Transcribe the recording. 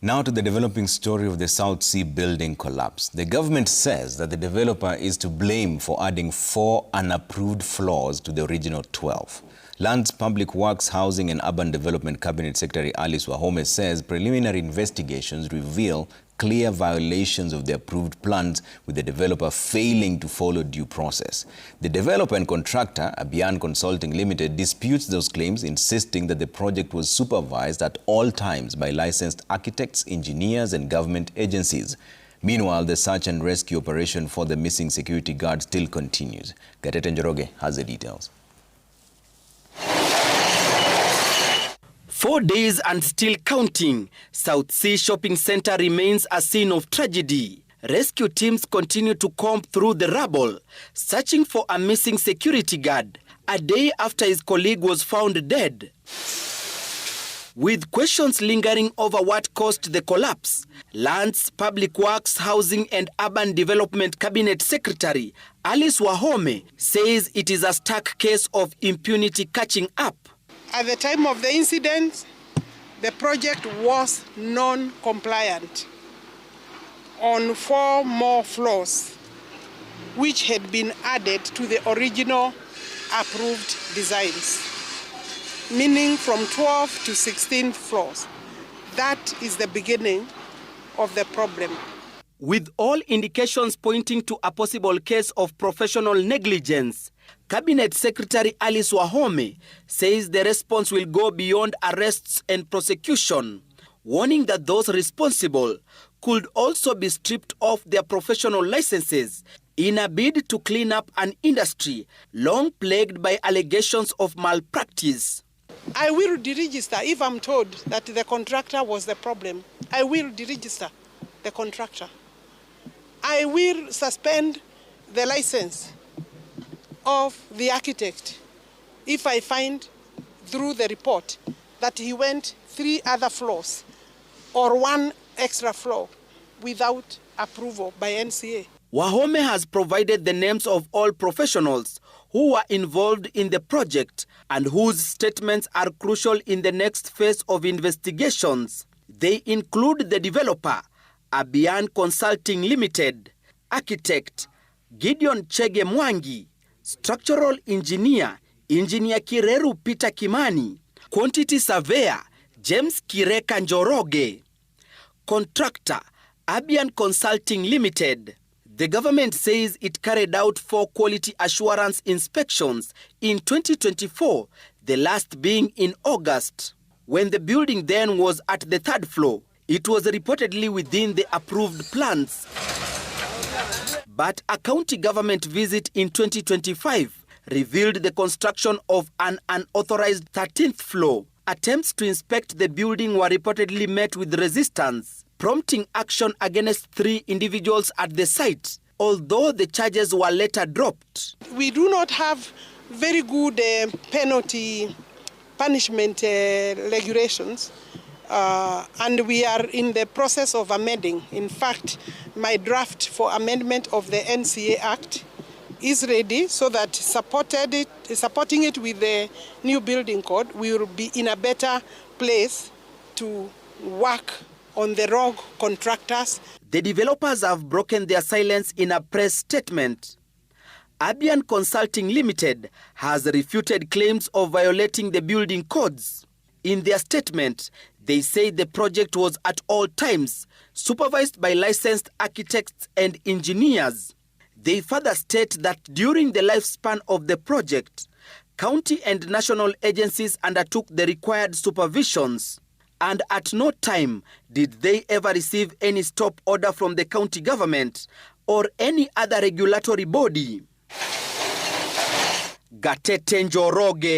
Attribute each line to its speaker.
Speaker 1: Now to the developing story of the South Sea building collapse. The government says that the developer is to blame for adding 4 unapproved floors to the original 12. Lands, Public Works, Housing and Urban Development Cabinet Secretary Alice Wahome says preliminary investigations reveal clear violations of the approved plans, with the developer failing to follow due process. The developer and contractor, Abian Consulting Limited, disputes those claims, insisting that the project was supervised at all times by licensed architects, engineers and government agencies. Meanwhile, the search and rescue operation for the missing security guard still continues. Gatete Njoroge has the details.
Speaker 2: 4 days and still counting, South Sea Shopping Centre remains a scene of tragedy. Rescue teams continue to comb through the rubble, searching for a missing security guard, a day after his colleague was found dead. With questions lingering over what caused the collapse, Lands, Public Works, Housing and Urban Development Cabinet Secretary Alice Wahome says it is a stark case of impunity catching up.
Speaker 3: At the time of the incident, the project was non-compliant on 4 more floors, which had been added to the original approved designs, meaning from 12 to 16 floors. That is the beginning of the problem.
Speaker 2: With all indications pointing to a possible case of professional negligence, Cabinet Secretary Alice Wahome says the response will go beyond arrests and prosecution, warning that those responsible could also be stripped of their professional licenses in a bid to clean up an industry long plagued by allegations of malpractice.
Speaker 3: I will deregister if I'm told that the contractor was the problem. I will deregister the contractor. I will suspend the license of the architect if I find through the report that he went 3 other floors or 1 extra floor without approval by NCA.
Speaker 2: Wahome has provided the names of all professionals who were involved in the project and whose statements are crucial in the next phase of investigations. They include the developer, Abian Consulting Limited, architect Gideon Chege Mwangi, structural engineer Engineer Kireru Peter Kimani, quantity surveyor James Kireka Njoroge, contractor Abian Consulting Limited. The government says it carried out 4 quality assurance inspections in 2024, the last being in August. When the building then was at the 3rd floor, it was reportedly within the approved plans. But a county government visit in 2025 revealed the construction of an unauthorized 13th floor. Attempts to inspect the building were reportedly met with resistance, prompting action against 3 individuals at the site, although the charges were later dropped.
Speaker 3: We do not have very good punishment regulations, and we are in the process of amending. In fact, my draft for amendment of the NCA Act is ready, so that supporting it with the new building code, we will be in a better place to work on the rogue contractors.
Speaker 2: The developers have broken their silence in a press statement. Abian Consulting Limited has refuted claims of violating the building codes. In their statement, they say the project was at all times supervised by licensed architects and engineers. They further state that during the lifespan of the project, county and national agencies undertook the required supervisions, and at no time did they ever receive any stop order from the county government or any other regulatory body. Gatete Njoroge.